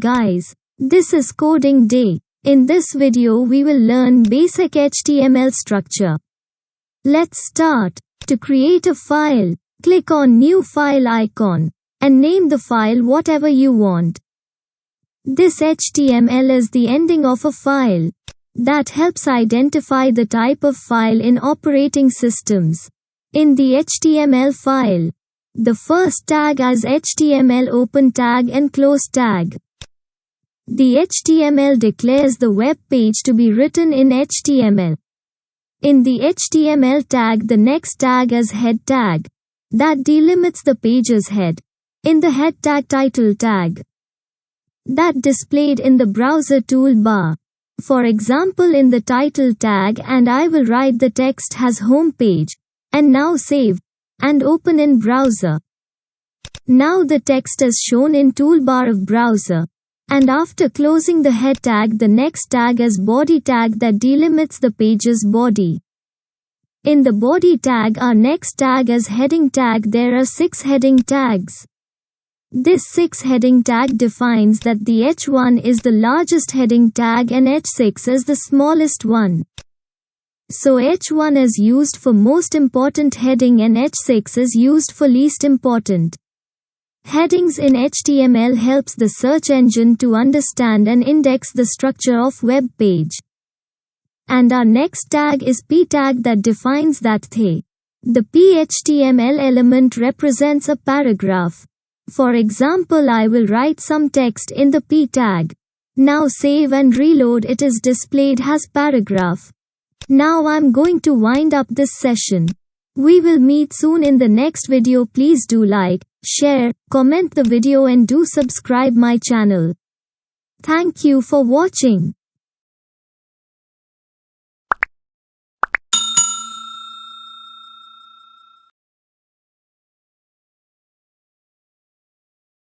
Guys, this is coding day. In this video we will learn basic HTML structure. Let's start. To create a file, click on New File icon and name the file whatever you want. This HTML is the ending of a file. That helps identify the type of file in operating systems. In the HTML file, the first tag is HTML open tag and close tag. The HTML declares the web page to be written in HTML. In the HTML tag, the next tag is head tag. That delimits the page's head. In the head tag, title tag. That displayed in the browser toolbar. For example, in the title tag, and I will write the text has home page. And now save. And open in browser. Now the text is shown in toolbar of browser. And after closing the head tag, the next tag is body tag that delimits the page's body. In the body tag, our next tag is heading tag. There are 6 heading tags. This 6 heading tag defines that the H1 is the largest heading tag and H6 is the smallest one. So H1 is used for most important heading and H6 is used for least important. Headings in HTML helps the search engine to understand and index the structure of web page. And our next tag is p tag that defines that the p HTML element represents a paragraph. For example, I will write some text in the p tag. Now save and reload. It is displayed as paragraph. Now I'm going to wind up this session. We will meet soon in the next video. Please do like, share, comment the video and do subscribe my channel. Thank you for watching.